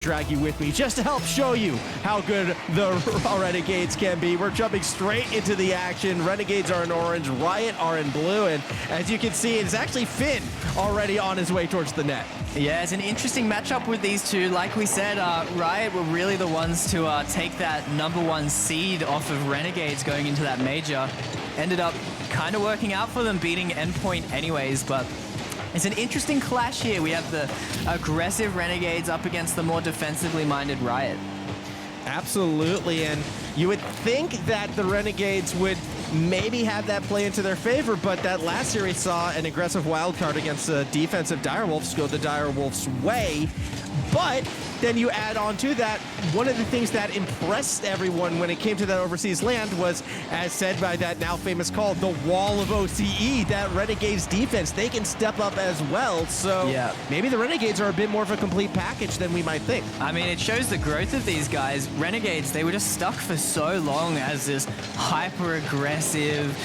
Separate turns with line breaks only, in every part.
drag you with me just to help show you how good the Renegades can be. We're jumping straight into the action. Renegades are in orange, Riot are in blue, and as you can see, it's actually Finn already on his way towards the net.
Yeah, it's an interesting matchup with these two. Like we said, Riot were really the ones to take that #1 seed off of Renegades going into that major. Ended up kind of working out for them, beating Endpoint anyways, but it's an interesting clash here. We have the aggressive Renegades up against the more defensively minded Riot.
Absolutely, and you would think that the Renegades would maybe have that play into their favor, but that last series saw an aggressive wildcard against the defensive Direwolves go the Direwolves' way. But then you add on to that, one of the things that impressed everyone when it came to that overseas land was, as said by that now famous call, the wall of OCE, that Renegades defense. They can step up as well, so yeah, maybe the Renegades are a bit more of a complete package than we might think.
I mean, it shows the growth of these guys. Renegades, they were just stuck for so long as this hyper-aggressive,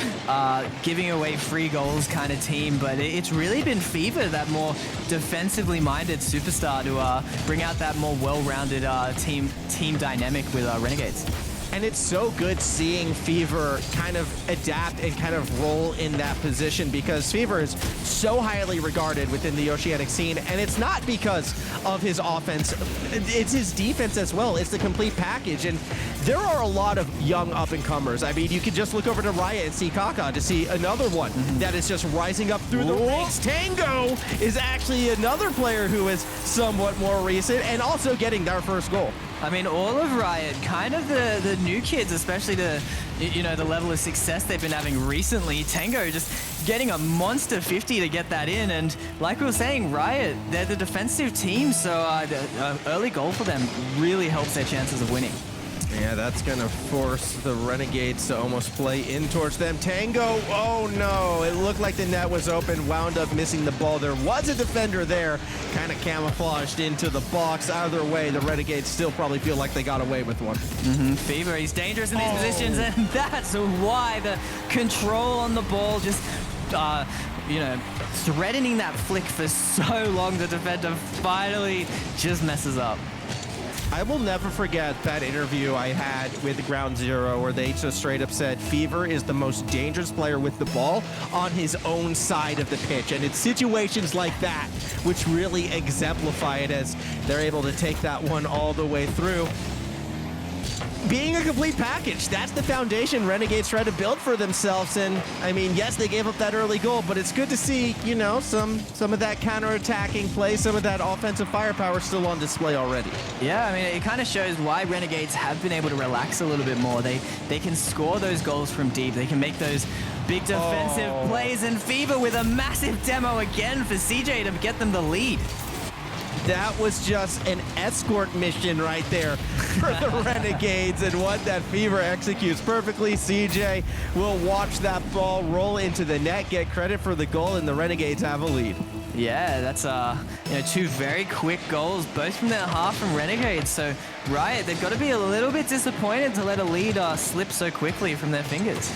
giving away free goals kind of team, but it's really been Fever, that more defensively minded superstar, to bring out that more well-rounded team dynamic with Renegades.
And it's so good seeing Fever kind of adapt and kind of roll in that position, because Fever is so highly regarded within the Oceanic scene, and it's not because of his offense, it's his defense as well. It's the complete package, and there are a lot of young up-and-comers. I mean, you can just look over to Riot and see Kaka to see another one that is just rising up through the ranks. Tango is actually another player who is somewhat more recent and also getting their first goal.
I mean, all of Riot, kind of the new kids, especially the level of success they've been having recently. Tango just getting a monster 50 to get that in, and like we were saying, Riot, they're the defensive team, so the early goal for them really helps their chances of winning.
Yeah, that's going to force the Renegades to almost play in towards them. Tango, oh no, it looked like the net was open, wound up missing the ball. There was a defender there, kind of camouflaged into the box. Either way, the Renegades still probably feel like they got away with one.
Fever, he's dangerous in these positions, and that's why the control on the ball just, threatening that flick for so long, the defender finally just messes up.
I will never forget that interview I had with Ground Zero where they just straight up said Fever is the most dangerous player with the ball on his own side of the pitch. And it's situations like that which really exemplify it, as they're able to take that one all the way through. Being a complete package, that's the foundation Renegades try to build for themselves. And I mean, yes, they gave up that early goal, but it's good to see, some of that counter-attacking play, some of that offensive firepower still on display already.
Yeah, I mean, it kind of shows why Renegades have been able to relax a little bit more. They can score those goals from deep. They can make those big defensive plays, and Fever with a massive demo again for CJ to get them the lead.
That was just an escort mission right there for the Renegades, and what that Fever executes perfectly. CJ will watch that ball roll into the net, get credit for the goal, and the Renegades have a lead.
Yeah, that's two very quick goals, both from their half from Renegades. So Riot, they've got to be a little bit disappointed to let a lead slip so quickly from their fingers.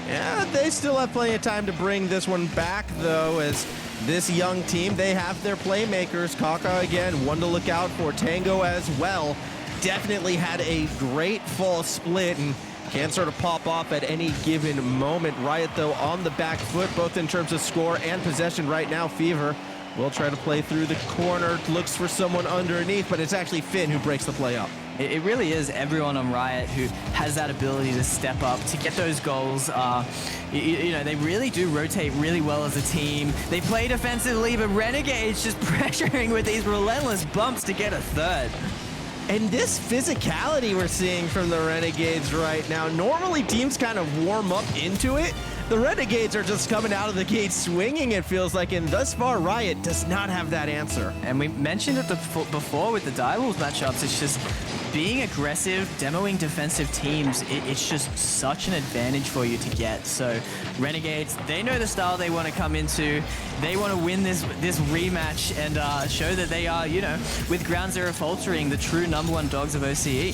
Yeah, they still have plenty of time to bring this one back, though, as this young team, they have their playmakers. Kaka, again, one to look out for. Tango as well. Definitely had a great fall split and can sort of pop off at any given moment. Riot, though, on the back foot, both in terms of score and possession right now. Fever will try to play through the corner, looks for someone underneath, but it's actually Finn who breaks the play up.
It really is everyone on Riot who has that ability to step up, to get those goals. They really do rotate really well as a team. They play defensively, but Renegades just pressuring with these relentless bumps to get a third.
And this physicality we're seeing from the Renegades right now, normally teams kind of warm up into it. The Renegades are just coming out of the gate swinging, it feels like, and thus far Riot does not have that answer.
And we mentioned it before with the Direwolves matchups, it's just being aggressive, demoing defensive teams, it's just such an advantage for you to get. So Renegades, they know the style they want to come into. They want to win this rematch and show that they are, with Ground Zero faltering, the true #1 dogs of OCE.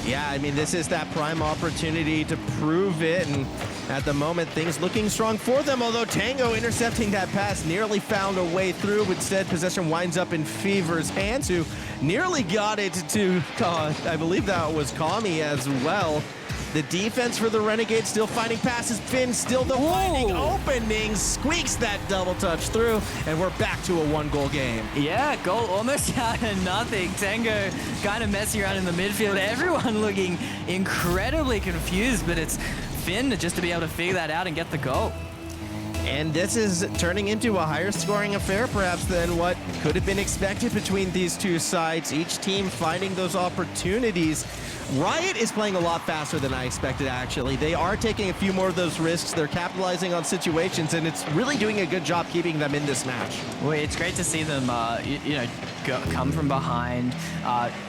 Yeah, I mean, this is that prime opportunity to prove it, and at the moment, things looking strong for them, although Tango intercepting that pass nearly found a way through. Instead, possession winds up in Fever's hands, who nearly got it to, I believe that was Kami as well. The defense for the Renegades still finding passes. Finn still the finding openings. Squeaks that double touch through, and we're back to a 1-goal game.
Yeah, goal almost out of nothing. Tango kind of messing around in the midfield. Everyone looking incredibly confused, but it's Finn just to be able to figure that out and get the goal.
And this is turning into a higher scoring affair perhaps than what could have been expected between these two sides. Each team finding those opportunities. Riot is playing a lot faster than I expected, actually. They are taking a few more of those risks. They're capitalizing on situations, and it's really doing a good job keeping them in this match.
Well, it's great to see them, come from behind,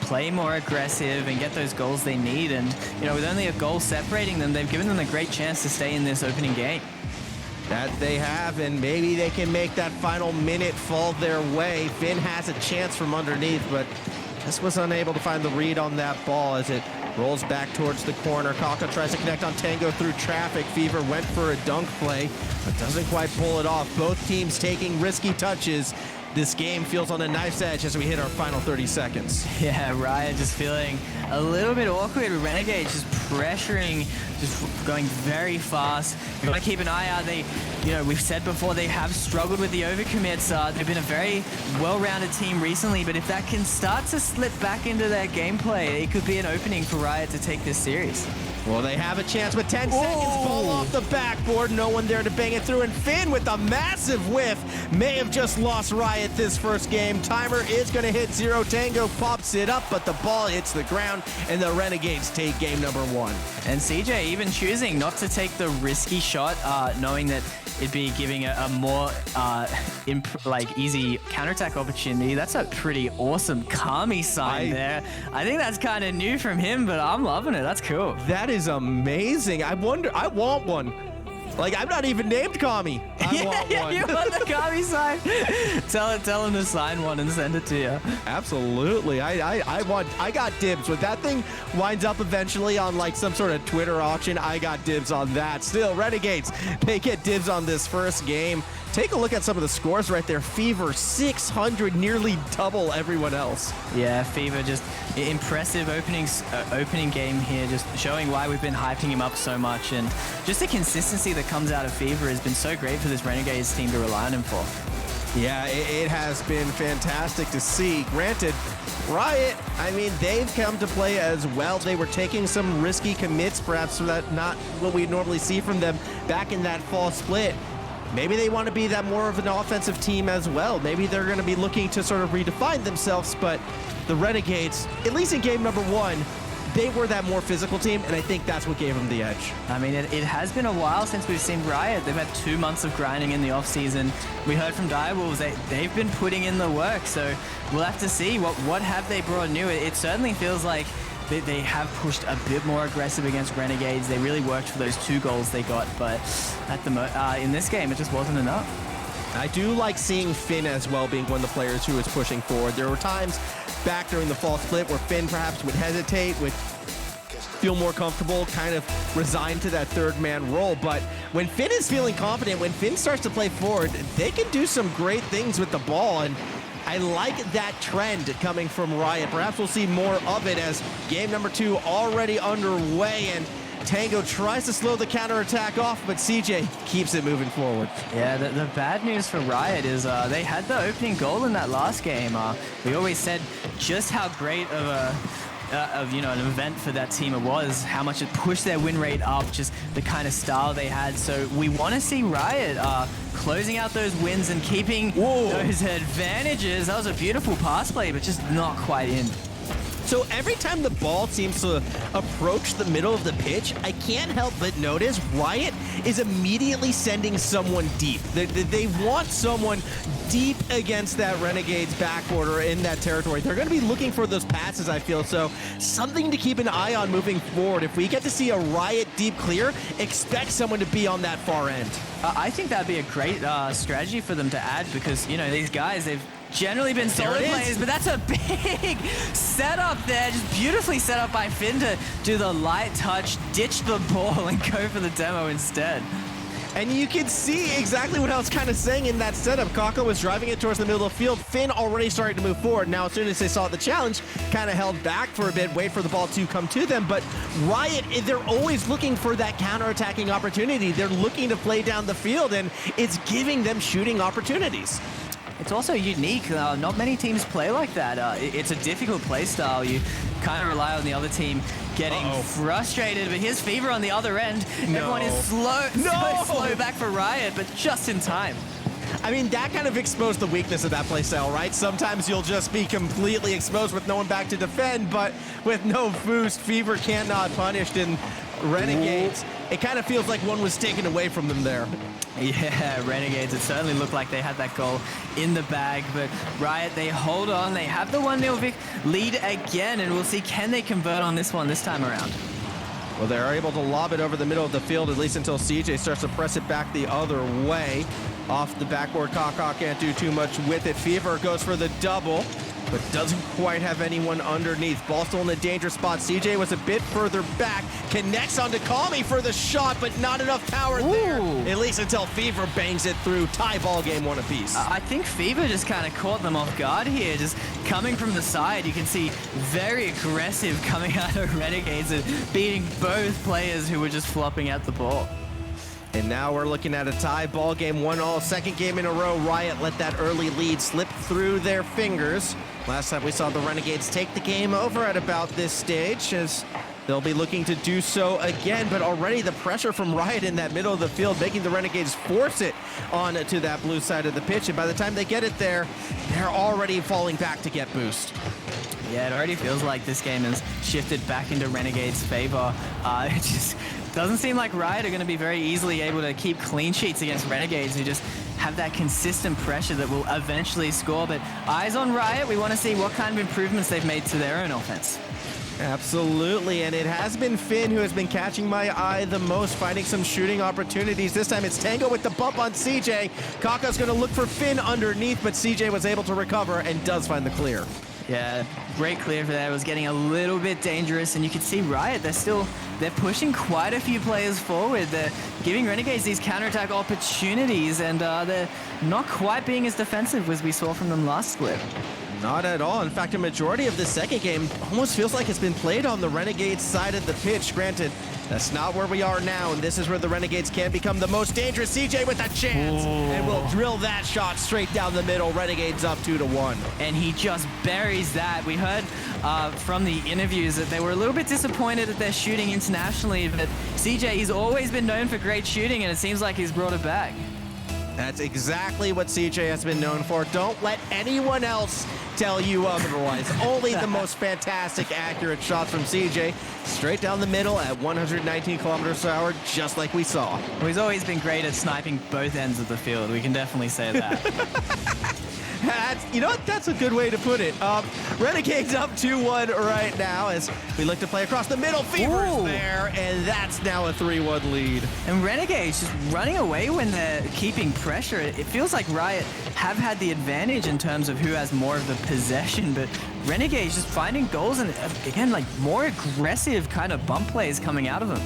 play more aggressive, and get those goals they need. And, with only a goal separating them, they've given them a great chance to stay in this opening game.
That they have, and maybe they can make that final minute fall their way. Finn has a chance from underneath, but just was unable to find the read on that ball as it rolls back towards the corner. Kaka tries to connect on Tango through traffic. Fever went for a dunk play, but doesn't quite pull it off. Both teams taking risky touches. This game feels on a knife's edge as we hit our final 30 seconds.
Yeah, Riot just feeling a little bit awkward with Renegades just pressuring, just going very fast. We've got to keep an eye out. We've said before, they have struggled with the overcommits. They've been a very well-rounded team recently, but if that can start to slip back into their gameplay, it could be an opening for Riot to take this series.
Well, they have a chance with 10 seconds. Ball off the backboard. No one there to bang it through. And Finn with a massive whiff may have just lost Riot this first game. Timer is going to hit 0. Tango pops it up, but the ball hits the ground, and the Renegades take game number 1.
And CJ even choosing not to take the risky shot, knowing that it'd be giving a more easy counterattack opportunity. That's a pretty awesome Kami sign there. I think that's kind of new from him, but I'm loving it. That's cool.
That is amazing. I want one. I'm not even named Kami. I want one.
You want the Kami sign? Tell him to sign one and send it to you.
Absolutely. I got dibs. When that thing winds up eventually on some sort of Twitter auction, I got dibs on that. Still, Renegades, they get dibs on this first game. Take a look at some of the scores right there. Fever, 600, nearly double everyone else.
Yeah, Fever, just impressive opening game here, just showing why we've been hyping him up so much. And just the consistency that comes out of Fever has been so great for this Renegades team to rely on him for.
Yeah, it has been fantastic to see. Granted, Riot, they've come to play as well. They were taking some risky commits, perhaps that not what we normally see from them back in that fall split. Maybe they want to be that more of an offensive team as well. Maybe they're going to be looking to sort of redefine themselves, but the Renegades, at least in game number 1, they were that more physical team, and I think that's what gave them the edge.
It has been a while since we've seen Riot. They've had 2 months of grinding in the off-season. We heard from Direwolves, they've been putting in the work, so we'll have to see what have they brought new. It certainly feels like they have pushed a bit more aggressive against Renegades. They really worked for those 2 goals they got, but in this game, it just wasn't enough.
I do like seeing Finn as well being one of the players who is pushing forward. There were times back during the fall split where Finn perhaps would hesitate, would feel more comfortable, kind of resigned to that third-man role. But when Finn is feeling confident, when Finn starts to play forward, they can do some great things with the ball, and I like that trend coming from Riot. Perhaps we'll see more of it as game number 2 already underway, and Tango tries to slow the counterattack off, but CJ keeps it moving forward.
Yeah, the bad news for Riot is they had the opening goal in that last game. We always said just how great of an event for that team it was, how much it pushed their win rate up, just the kind of style they had. So we want to see Riot closing out those wins and keeping those advantages. That was a beautiful pass play, but just not quite in.
So every time the ball seems to approach the middle of the pitch, I can't help but notice Riot is immediately sending someone deep. They want someone deep against that Renegades backboard or in that territory. They're going to be looking for those passes, I feel. So something to keep an eye on moving forward. If we get to see a Riot deep clear, expect someone to be on that far end.
I think that'd be a great strategy for them to add because, these guys, generally been solid plays, but that's a big setup there. Just beautifully set up by Finn to do the light touch, ditch the ball, and go for the demo instead.
And you can see exactly what I was kind of saying in that setup. Kaka was driving it towards the middle of the field. Finn already started to move forward. Now, as soon as they saw the challenge, kind of held back for a bit, wait for the ball to come to them. But Riot, they're always looking for that counter-attacking opportunity. They're looking to play down the field, and it's giving them shooting opportunities.
It's also unique. Not many teams play like that. It's a difficult play style. You kind of rely on the other team getting frustrated, but here's Fever on the other end. Everyone is slow, so slow back for Riot, but just in time.
I mean, that kind of exposed the weakness of that playstyle, right? Sometimes you'll just be completely exposed with no one back to defend, but with no boost, Fever cannot punish in Renegades. It kind of feels like one was taken away from them there.
Yeah, Renegades, it certainly looked like they had that goal in the bag, but Riot, they hold on. They have the 1-0 lead again, and we'll see, can they convert on this one this time around?
Well, they're able to lob it over the middle of the field, at least until CJ starts to press it back the other way. Off the backboard, Kaka can't do too much with it. Fever goes for the double, but doesn't quite have anyone underneath. Ball still in a dangerous spot. CJ was a bit further back. Connects onto Kami for the shot, but not enough power there. At least until Fever bangs it through. Tie ball game, one apiece.
I think Fever just kind of caught them off guard here. Just coming from the side, you can see very aggressive coming out of Renegades and beating both players who were just flopping at the ball.
And now we're looking at a tie ball game, 1-1, second game in a row. Riot let that early lead slip through their fingers. Last time we saw the Renegades take the game over at about this stage, as they'll be looking to do so again, but already the pressure from Riot in that middle of the field, making the Renegades force it on to that blue side of the pitch. And by the time they get it there, they're already falling back to get boost.
Yeah, it already feels like this game has shifted back into Renegades' favor. It just doesn't seem like Riot are going to be very easily able to keep clean sheets against Renegades, who just have that consistent pressure that will eventually score. But eyes on Riot, we want to see what kind of improvements they've made to their own offense.
Absolutely, and it has been Finn who has been catching my eye the most, finding some shooting opportunities. This time it's Tango with the bump on CJ. Kaka's going to look for Finn underneath, but CJ was able to recover and does find the clear.
Yeah, great clear for that. It was getting a little bit dangerous, and you can see Riot, they're pushing quite a few players forward. They're giving Renegades these counterattack opportunities, and they're not quite being as defensive as we saw from them last split.
Not at all. In fact, a majority of the second game almost feels like it's been played on the Renegades side of the pitch. Granted, that's not where we are now, and this is where the Renegades can become the most dangerous. CJ with a chance, and will drill that shot straight down the middle. Renegades up 2-1.
And he just buries that. We heard from the interviews that they were a little bit disappointed at their shooting internationally, but CJ, he's always been known for great shooting, and it seems like he's brought it back.
That's exactly what CJ has been known for. Don't let anyone else tell you otherwise. Only the most fantastic, accurate shots from CJ. Straight down the middle at 119 kilometers per hour, just like we saw.
Well, he's always been great at sniping both ends of the field. We can definitely say that.
You know what? That's a good way to put it. Renegades up 2-1 right now as we look to play across the middle. Fever's there, and that's now a 3-1 lead.
And Renegades just running away when they're keeping pressure. It feels like Riot have had the advantage in terms of who has more of the possession, but Renegades just finding goals and, again, like more aggressive kind of bump plays coming out of them.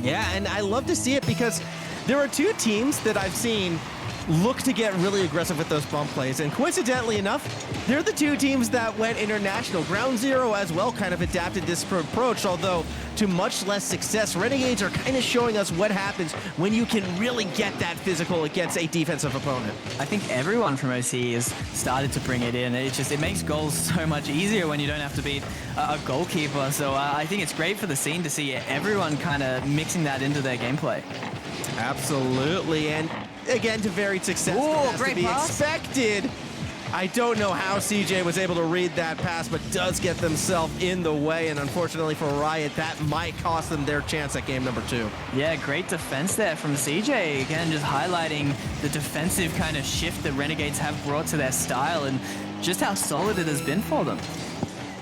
Yeah, and I love to see it because there are two teams that I've seen look to get really aggressive with those bump plays. And coincidentally enough, they're the two teams that went international. Ground Zero as well kind of adapted this approach, although to much less success. Renegades are kind of showing us what happens when you can really get that physical against a defensive opponent.
I think everyone from OC has started to bring it in. It makes goals so much easier when you don't have to beat a goalkeeper. So I think it's great for the scene to see everyone kind of mixing that into their gameplay.
Absolutely, and again, to varied success, as to be expected. I don't know how CJ was able to read that pass, but does get themselves in the way, and unfortunately for Riot, that might cost them their chance at game number 2.
Yeah, great defense there from CJ. Again, just highlighting the defensive kind of shift that Renegades have brought to their style and just how solid it has been for them.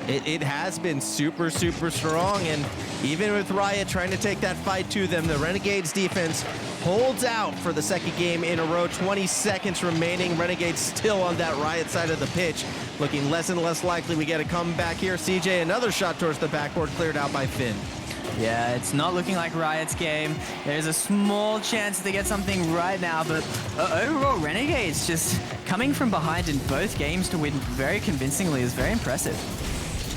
It has been super, super strong, and even with Riot trying to take that fight to them, the Renegades defense holds out for the second game in a row. 20 seconds remaining. Renegades still on that Riot side of the pitch, looking less and less likely we get a comeback here. CJ, another shot towards the backboard, cleared out by Finn.
Yeah, it's not looking like Riot's game. There's a small chance to get something right now, but overall, Renegades just coming from behind in both games to win very convincingly is very impressive.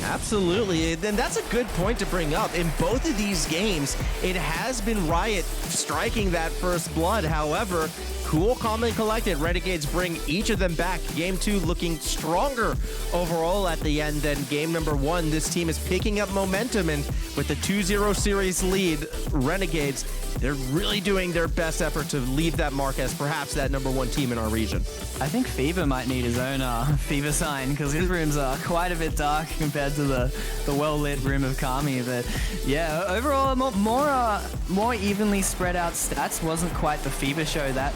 Absolutely, and that's a good point to bring up. In both of these games, it has been Riot striking that first blood. However, cool, calm, and collected, Renegades bring each of them back. Game 2 looking stronger overall at the end than game number 1. This team is picking up momentum, and with the 2-0 series lead, Renegades, they're really doing their best effort to leave that mark as perhaps that number 1 team in our region.
I think Fever might need his own Fever sign, because his rooms are quite a bit dark compared to the well-lit room of Kami. But yeah, overall, more evenly spread out stats. Wasn't quite the Fever show that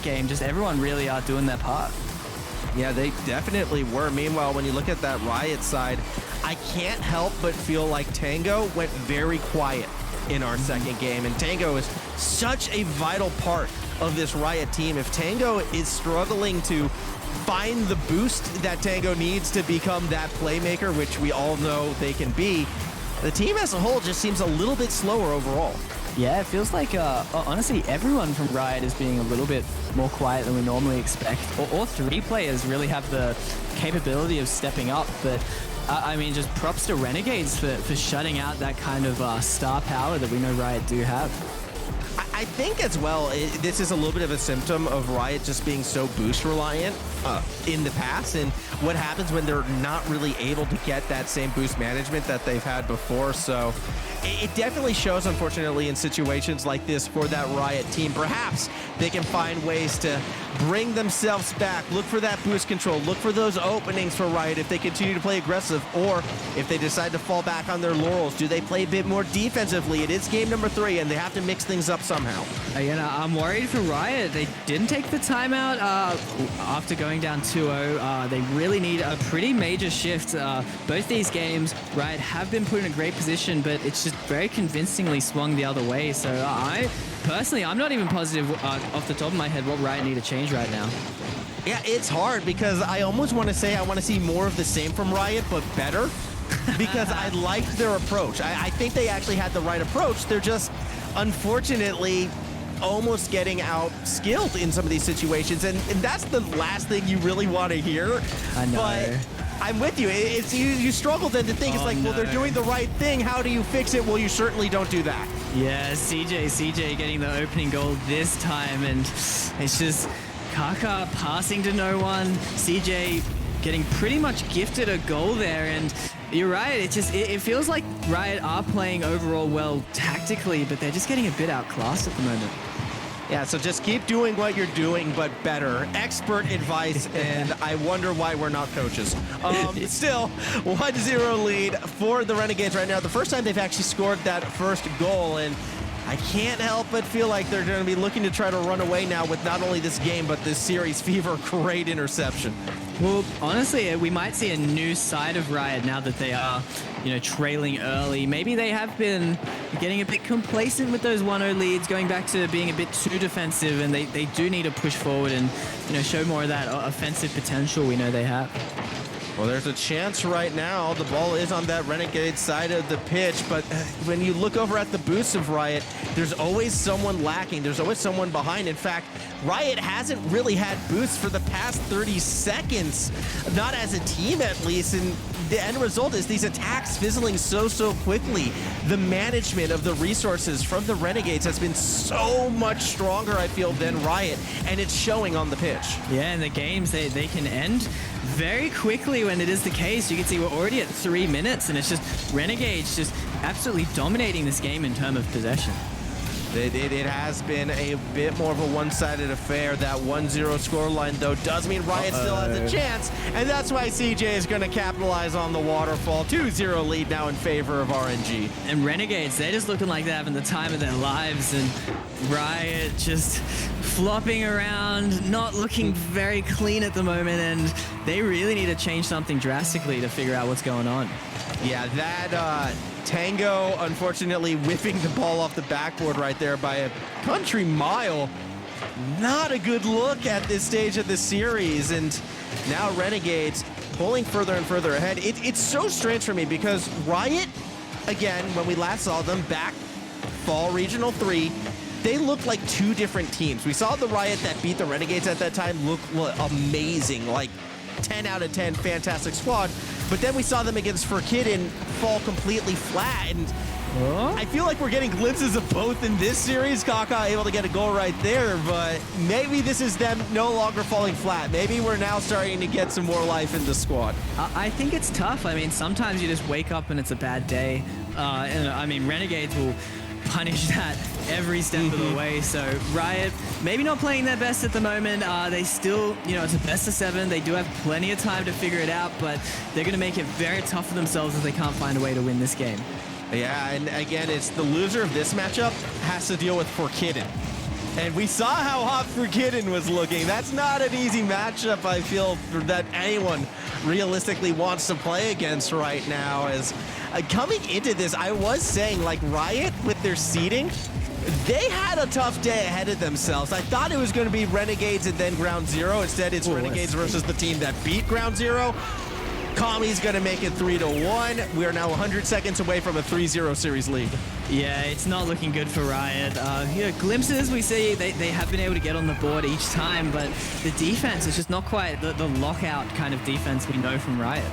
game. Just everyone really are doing their part.
Yeah, they definitely were. Meanwhile, when you look at that Riot side, I can't help but feel like Tango went very quiet in our second game, and Tango is such a vital part of this Riot team. If Tango is struggling to find the boost that Tango needs to become that playmaker, which we all know they can be, the team as a whole just seems a little bit slower overall.
Yeah, it feels like, honestly, everyone from Riot is being a little bit more quiet than we normally expect. All three players really have the capability of stepping up, but I mean, just props to Renegades for shutting out that kind of star power that we know Riot do have.
I think as well, this is a little bit of a symptom of Riot just being so boost reliant in the past, and what happens when they're not really able to get that same boost management that they've had before. So it definitely shows, unfortunately, in situations like this for that Riot team. Perhaps they can find ways to bring themselves back, look for that boost control, look for those openings for Riot if they continue to play aggressive, or if they decide to fall back on their laurels, do they play a bit more defensively? It is game number 3, and they have to mix things up somehow.
I'm worried for Riot. They didn't take the timeout after going down 2-0. They really need a pretty major shift. Both these games, Riot have been put in a great position, but it's just very convincingly swung the other way. So I'm not even positive off the top of my head what Riot need to change right now.
Yeah, it's hard because I almost want to say I want to see more of the same from Riot, but better, because I liked their approach. I think they actually had the right approach. They're just, unfortunately, almost getting out-skilled in some of these situations, and that's the last thing you really want to hear.
I know.
But I'm with you. It's you struggle then to think, it's like, well, they're doing the right thing. How do you fix it? Well, you certainly don't do that.
Yeah, CJ getting the opening goal this time, and it's just Kaka passing to no one. CJ getting pretty much gifted a goal there, and you're right. It feels like Riot are playing overall well tactically, but they're just getting a bit outclassed at the moment.
Yeah, so just keep doing what you're doing, but better. Expert advice, and I wonder why we're not coaches. Still, 1-0 lead for the Renegades right now. The first time they've actually scored that first goal, and I can't help but feel like they're going to be looking to try to run away now with not only this game, but this series. Fever, great interception.
Well, honestly, we might see a new side of Riot now that they are, trailing early. Maybe they have been getting a bit complacent with those 1-0 leads, going back to being a bit too defensive, and they do need to push forward and, show more of that offensive potential we know they have.
Well, there's a chance right now. The ball is on that Renegade side of the pitch, but when you look over at the boosts of Riot, there's always someone lacking. There's always someone behind. In fact, Riot hasn't really had boosts for the past 30 seconds, not as a team at least, and the end result is these attacks fizzling so quickly. The management of the resources from the Renegades has been so much stronger, I feel, than Riot, and it's showing on the pitch.
Yeah, and the games, they can end very quickly when it is the case. You can see we're already at 3 minutes, and it's just Renegades just absolutely dominating this game in terms of possession.
It has been a bit more of a one-sided affair. That 1-0 scoreline, though, does mean Riot still has a chance, and that's why CJ is going to capitalize on the waterfall. 2-0 lead now in favor of RNG.
And Renegades, they're just looking like they're having the time of their lives, and Riot just flopping around, not looking very clean at the moment, and they really need to change something drastically to figure out what's going on.
Yeah, that Tango, unfortunately, whipping the ball off the backboard right there by a country mile. Not a good look at this stage of the series, and now Renegades pulling further and further ahead. It's so strange for me because Riot, again, when we last saw them back Fall Regional 3, they look like two different teams. We saw the Riot that beat the Renegades at that time look amazing, like 10 out of 10, fantastic squad. But then we saw them against Forkidden fall completely flat, and I feel like we're getting glimpses of both in this series. Kaka able to get a goal right there, but maybe this is them no longer falling flat. Maybe we're now starting to get some more life in the squad.
I think it's tough. I mean, sometimes you just wake up and it's a bad day. And I mean, Renegades will punish that every step of the way. So Riot, maybe not playing their best at the moment. They still, you know, it's a best of 7. They do have plenty of time to figure it out, but they're going to make it very tough for themselves if they can't find a way to win this game.
Yeah, and again, it's the loser of this matchup has to deal with Forkidden. And we saw how hot Forkidden was looking. That's not an easy matchup, I feel, that anyone realistically wants to play against right now. As coming into this, I was saying, like, Riot with their seeding, they had a tough day ahead of themselves. I thought it was going to be Renegades and then Ground Zero. Instead, it's Renegades versus the team that beat Ground Zero. Kami's going to make it 3-1. We are now 100 seconds away from a 3-0 series lead.
Yeah, it's not looking good for Riot. You know, glimpses we see, they have been able to get on the board each time, but the defense is just not quite the lockout kind of defense we know from Riot.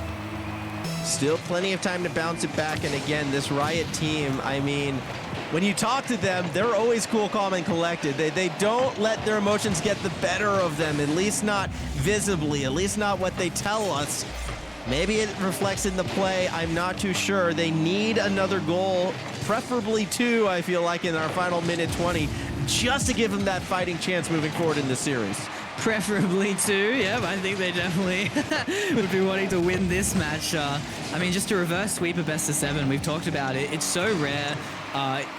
Still plenty of time to bounce it back, and again, this Riot team, I mean, when you talk to them, they're always cool, calm, and collected. They don't let their emotions get the better of them, at least not visibly, at least not what they tell us. Maybe it reflects in the play. I'm not too sure. They need another goal, preferably 2, I feel like, in our final minute 20, just to give them that fighting chance moving forward in this series.
Preferably 2, yeah, I think they definitely would be wanting to win this match. I mean, just a reverse sweep of best of 7, we've talked about it. It's so rare.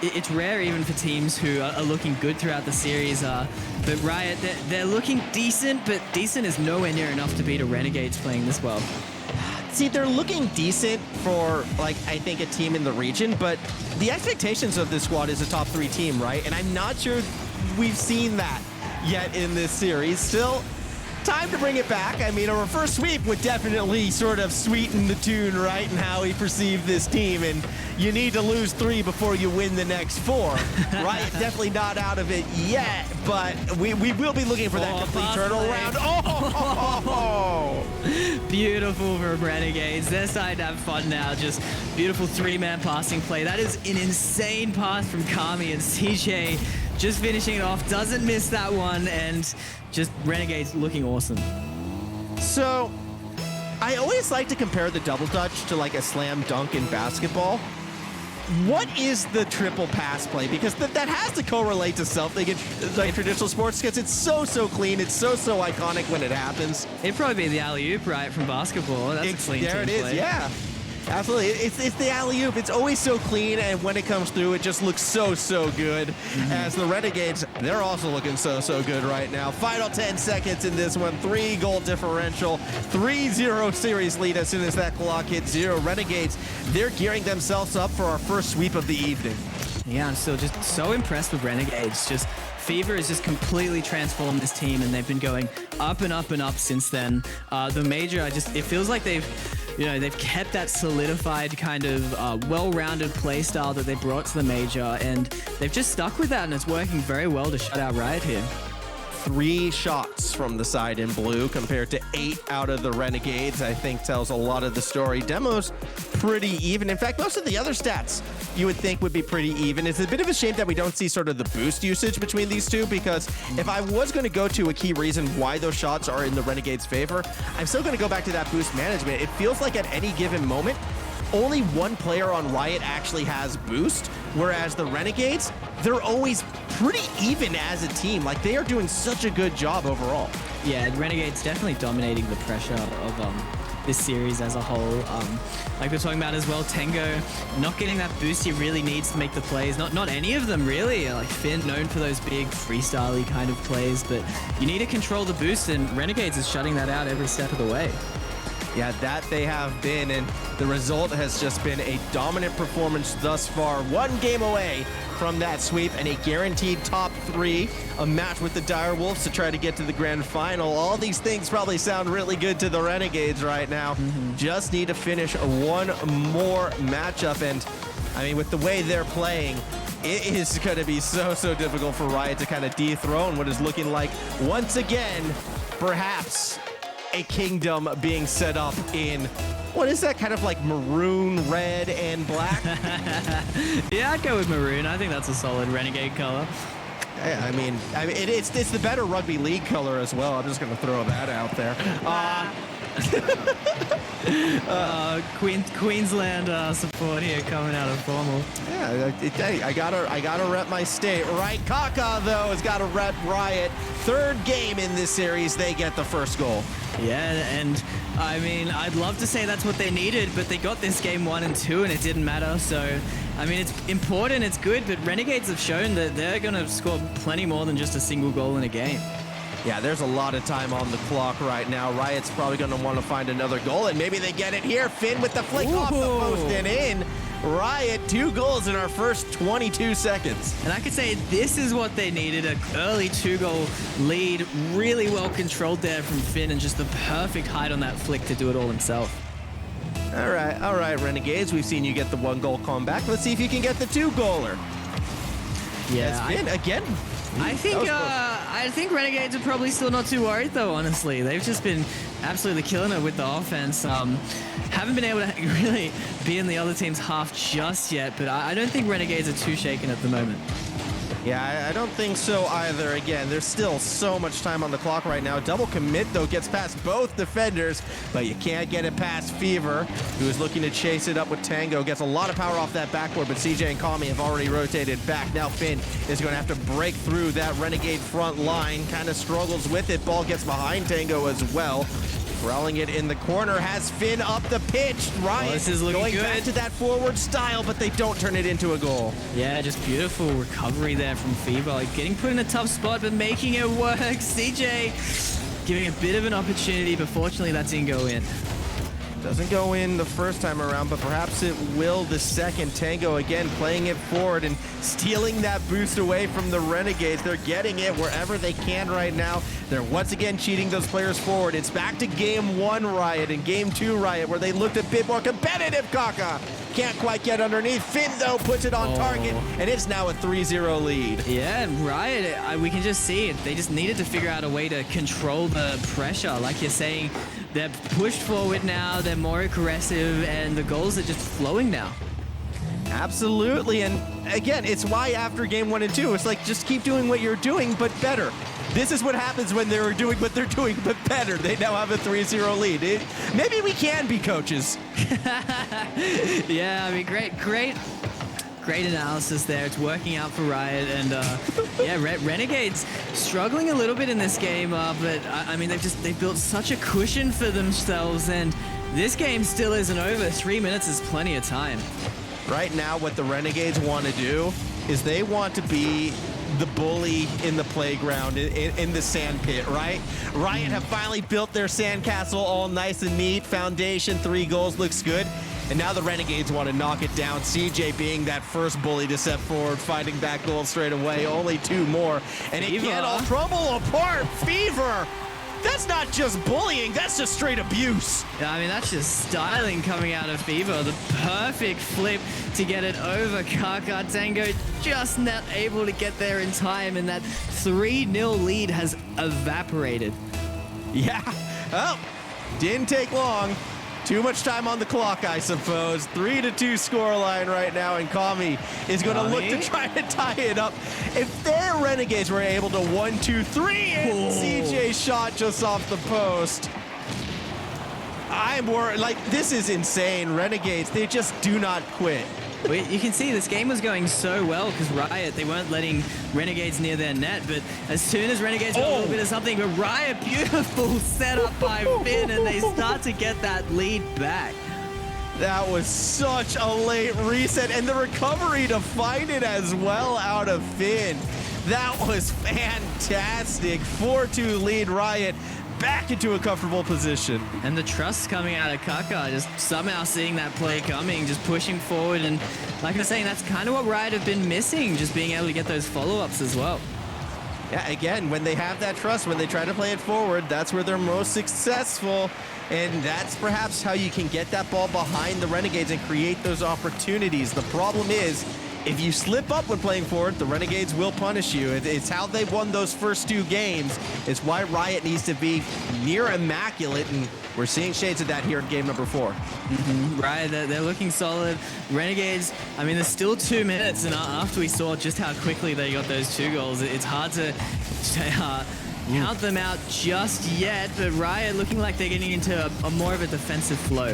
It's rare even for teams who are looking good throughout the series. But Riot, they're looking decent, but decent is nowhere near enough to beat a Renegades playing this well.
See, they're looking decent for, like, I think a team in the region, but the expectations of this squad is a top 3 team, right? And I'm not sure we've seen that yet in this series. Still, time to bring it back. I mean, a reverse sweep would definitely sort of sweeten the tune, right, and how we perceive this team. And you need to lose 3 before you win the next 4. Riot definitely not out of it yet, but we will be looking for that complete turnaround. Oh!
Beautiful for Renegades. They're starting to have fun now. Just beautiful 3-man passing play. That is an insane pass from Kami, and CJ just finishing it off. Doesn't miss that one, and just Renegades looking awesome. So, I always like to compare the double dutch to like a slam dunk in basketball. What is the triple pass play? Because that has to correlate to something in like traditional sports because it's so clean. It's so iconic when it happens. It'd probably be the alley-oop, right, from basketball. That's a clean
there it is,
play.
Yeah. Absolutely. It's the alley-oop. It's always so clean, and when it comes through, it just looks so good. As the Renegades, they're also looking so good right now. Final 10 seconds in this one. 3-goal differential. 3-0 series lead as soon as that clock hits 0. Renegades, they're gearing themselves up for our first sweep of the evening.
Yeah, I'm still just so impressed with Renegades. Just Fever has just completely transformed this team, and they've been going up and up and up since then. The major, it feels like they've kept that solidified kind of well-rounded play style that they brought to the major, and they've just stuck with that, and it's working very well to shut out Riot here.
3 shots from the side in blue compared to 8 out of the Renegades, I think tells a lot of the story. Demo's pretty even. In fact, most of the other stats you would think would be pretty even. It's a bit of a shame that we don't see sort of the boost usage between these two, because if I was going to go to a key reason why those shots are in the Renegades' favor, I'm still going to go back to that boost management. It feels like at any given moment, only one player on Riot actually has boost, whereas the Renegades, they're always pretty even as a team. Like, they are doing such a good job overall.
Yeah, Renegades definitely dominating the pressure of this series as a whole. Like we're talking about as well, Tango not getting that boost he really needs to make the plays. Not any of them really. Like Finn, known for those big freestyle-y kind of plays, but you need to control the boost, and Renegades is shutting that out every step of the way.
Yeah, that they have been, and the result has just been a dominant performance thus far. One game away from that sweep and a guaranteed top 3, a match with the Dire Wolves to try to get to the grand final. All these things probably sound really good to the Renegades right now. Just need to finish one more matchup, and I mean, with the way they're playing, it is going to be so difficult for Riot to kind of dethrone what is looking like, once again, perhaps a kingdom being set up in, what is that, kind of like maroon, red, and black?
Yeah, I'd go with maroon. I think that's a solid Renegade color.
Yeah, I mean it's the better rugby league color as well. I'm just going to throw that out there.
Queensland support here coming out of formal.
Yeah, I gotta rep my state, right? Kaka though has got to rep Riot. Third game in this series, they get the first goal.
Yeah, and I mean, I'd love to say that's what they needed, but they got this game 1 and 2, and it didn't matter. So, I mean, it's important, it's good, but Renegades have shown that they're gonna score plenty more than just a single goal in a game.
Yeah, there's a lot of time on the clock right now. Riot's probably going to want to find another goal, and maybe they get it here. Finn with the flick off the post and in. Riot, 2 goals in our first 22 seconds.
And I could say this is what they needed, an early 2-goal lead, really well controlled there from Finn, and just the perfect height on that flick to do it all himself.
All right, Renegades, we've seen you get the 1-goal comeback. Let's see if you can get the 2-goaler.
Yeah,
Finn, again.
I think Renegades are probably still not too worried though, honestly. They've just been absolutely killing it with the offense. Haven't been able to really be in the other team's half just yet, but I don't think Renegades are too shaken at the moment.
Yeah, I don't think so either. Again, there's still so much time on the clock right now. Double commit, though, gets past both defenders, but you can't get it past Fever, who is looking to chase it up with Tango. Gets a lot of power off that backboard, but CJ and Kami have already rotated back. Now Finn is going to have to break through that Renegade front line. Kind of struggles with it. Ball gets behind Tango as well. Rolling it in the corner, has Finn up the pitch. Riot
this is looking
going
good.
back to that forward style, but they don't turn it into a goal.
Yeah, just beautiful recovery there from Fever. Like getting put in a tough spot, but making it work. CJ giving a bit of an opportunity, but fortunately that didn't go in.
Doesn't go in the first time around, but perhaps it will the second. Tango again playing it forward and stealing that boost away from the Renegades. They're getting it wherever they can right now. They're once again cheating those players forward. It's back to game 1 Riot and game 2 Riot, where they looked a bit more competitive. Kaka can't quite get underneath. Finn, though, puts it on target, and it's now a 3-0 lead.
Yeah, Riot, we can just see it. They just needed to figure out a way to control the pressure. Like you're saying, they're pushed forward now, they're more aggressive, and the goals are just flowing now.
Absolutely, and again, it's why after game 1 and 2, it's like, just keep doing what you're doing, but better. This is what happens when they're doing what they're doing, but better. They now have a 3-0 lead. Maybe we can be coaches.
Yeah, I mean, great analysis there. It's working out for Riot, and yeah, Renegades struggling a little bit in this game, but I mean, they've built such a cushion for themselves, and this game still isn't over. 3 minutes is plenty of time.
Right now, what the Renegades want to do is they want to be the bully in the playground, in the sand pit, right? Riot have finally built their sandcastle all nice and neat. Foundation, 3 goals, looks good. And now the Renegades want to knock it down. CJ being that first bully to step forward, finding back goals straight away. Only 2 more. And it can't all crumble apart. Fever! That's not just bullying, that's just straight abuse.
Yeah, I mean, that's just styling coming out of Fever. The perfect flip to get it over Kaka. Tango just not able to get there in time, and that 3-0 lead has evaporated.
Yeah, well, didn't take long. Too much time on the clock, I suppose. 3-2 scoreline right now, and Kami is going to look to try to tie it up. If their Renegades were able to 1-2-3, and CJ shot just off the post. I'm worried. Like, this is insane. Renegades, they just do not quit.
You can see this game was going so well because Riot, they weren't letting Renegades near their net, but as soon as Renegades got a little bit of something, but Riot, beautiful setup by Finn, and they start to get that lead back.
That was such a late reset, and the recovery to find it as well out of Finn. That was fantastic. 4-2 lead Riot. Back into a comfortable position.
And the trust coming out of Kaka, just somehow seeing that play coming, just pushing forward. And like I was saying, that's kind of what Riot have been missing, just being able to get those follow-ups as well.
Yeah, again, when they have that trust, when they try to play it forward, that's where they're most successful. And that's perhaps how you can get that ball behind the Renegades and create those opportunities. The problem is, if you slip up when playing forward, the Renegades will punish you. It's how they won those first 2 games. It's why Riot needs to be near immaculate, and we're seeing shades of that here in game number 4.
Riot, they're looking solid. Renegades, I mean, there's still 2 minutes, and after we saw just how quickly they got those 2 goals, it's hard to count them out just yet, but Riot looking like they're getting into a more of a defensive flow.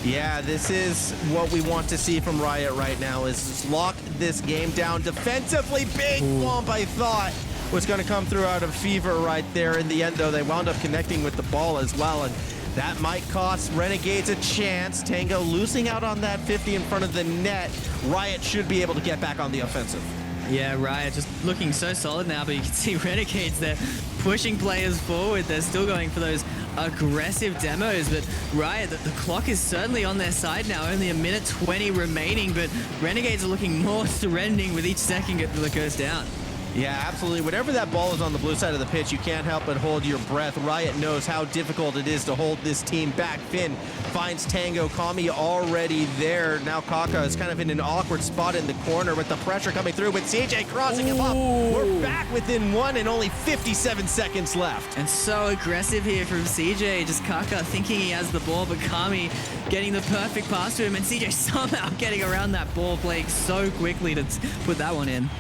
Yeah, this is what we want to see from Riot right now, is just lock this game down defensively. Big bump, I thought, was going to come through out of Fever right there. In the end, though, they wound up connecting with the ball as well, and that might cost Renegades a chance. Tango losing out on that 50 in front of the net. Riot should be able to get back on the offensive.
Yeah, Riot just looking so solid now, but you can see Renegades, they're pushing players forward. They're still going for those aggressive demos, but Riot, the clock is certainly on their side now. Only a minute 20 remaining, but Renegades are looking more threatening with each second that goes down.
Yeah, absolutely. Whenever that ball is on the blue side of the pitch, you can't help but hold your breath. Riot knows how difficult it is to hold this team back. Finn finds Tango. Kami already there. Now Kaka is kind of in an awkward spot in the corner with the pressure coming through, with CJ crossing him up. We're back within 1 and only 57 seconds left.
And so aggressive here from CJ. Just Kaka thinking he has the ball, but Kami getting the perfect pass to him, and CJ somehow getting around that ball, playing so quickly to put that one in.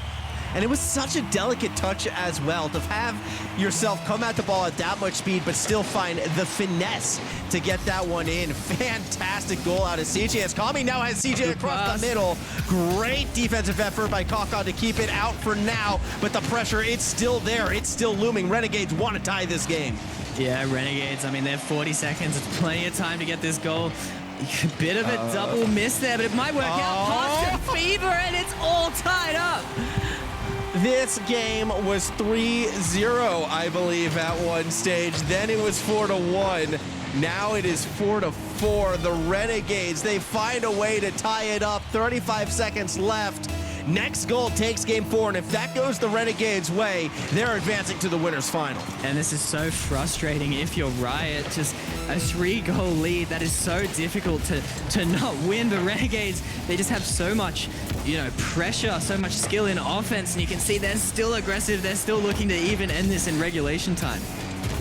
And it was such a delicate touch as well to have yourself come at the ball at that much speed, but still find the finesse to get that one in. Fantastic goal out of CJ, as Kami now has CJ across the middle. Great defensive effort by Kaka to keep it out for now, but the pressure, it's still there. It's still looming. Renegades want to tie this game.
Yeah, Renegades, I mean, they have 40 seconds. It's plenty of time to get this goal. A bit of a double miss there, but it might work out. Pass to Fever, and it's all tied up.
This game was 3-0, I believe, at one stage. Then it was 4-1. Now it is 4-4. The Renegades, they find a way to tie it up. 35 seconds left. Next goal takes game 4, and if that goes the Renegades' way, they're advancing to the winners' final.
And this is so frustrating if you're Riot. Just a 3-goal lead, that is so difficult to not win. But Renegades, they just have so much, pressure, so much skill in offense, and you can see they're still aggressive. They're still looking to even end this in regulation time.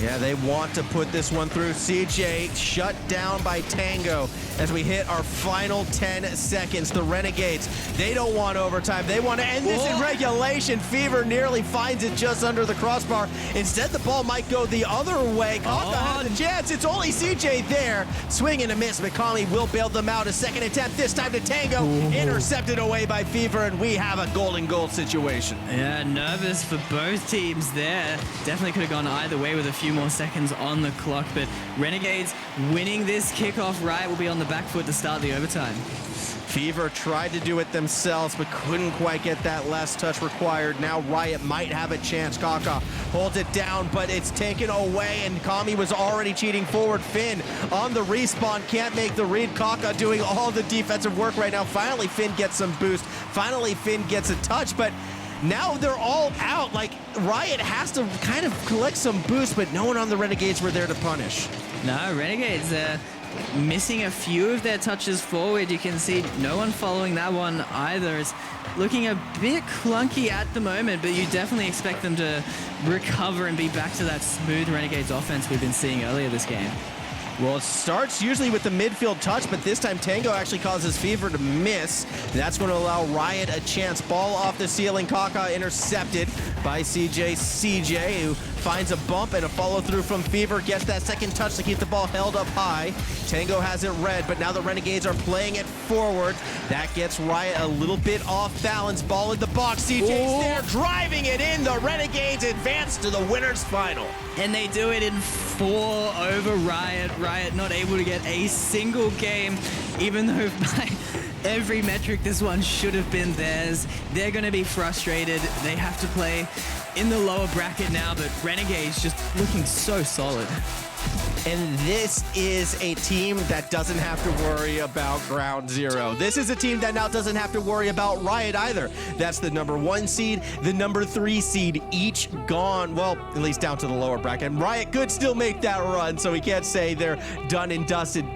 Yeah, they want to put this one through. CJ shut down by Tango as we hit our final 10 seconds. The Renegades, they don't want overtime. They want to end this in regulation. Fever nearly finds it just under the crossbar. Instead, the ball might go the other way. Kaka has a chance. It's only CJ there. Swing and a miss. Kami will bail them out. A second attempt, this time to Tango. Intercepted away by Fever, and we have a golden goal situation.
Yeah, nervous for both teams there. Definitely could have gone either way with a few more seconds on the clock, but Renegades winning this kickoff. Riot will be on the back foot to start the overtime.
Fever tried to do it themselves, but couldn't quite get that last touch required. Now Riot might have a chance. Kaka holds it down, but it's taken away, and Kami was already cheating forward. Finn on the respawn, can't make the read. Kaka doing all the defensive work right now. Finally, Finn gets some boost. Finally, Finn gets a touch, but now they're all out. Like, Riot has to kind of collect some boost, but no one on the Renegades were there to punish.
No, Renegades missing a few of their touches forward. You can see no one following that one either. It's looking a bit clunky at the moment, but you definitely expect them to recover and be back to that smooth Renegades offense we've been seeing earlier this game.
Well, it starts usually with the midfield touch, but this time Tango actually causes Fever to miss. That's going to allow Riot a chance. Ball off the ceiling. Kaka intercepted. by CJ. CJ, who finds a bump and a follow through from Fever, gets that second touch to keep the ball held up high. Tango has it red, but now the Renegades are playing it forward. That gets Riot a little bit off balance. Ball in the box. CJ's there, driving it in. The Renegades advance to the winners final.
And they do it in 4 over Riot. Riot not able to get a single game, even though by every metric this one should have been theirs. They're going to be frustrated. They have to play in the lower bracket now, but Renegades just looking so solid.
And this is a team that doesn't have to worry about Ground Zero. This is a team that now doesn't have to worry about Riot either. That's the number 1 seed, the number 3 seed, each gone, well, at least down to the lower bracket. And Riot could still make that run, so we can't say they're done and dusted.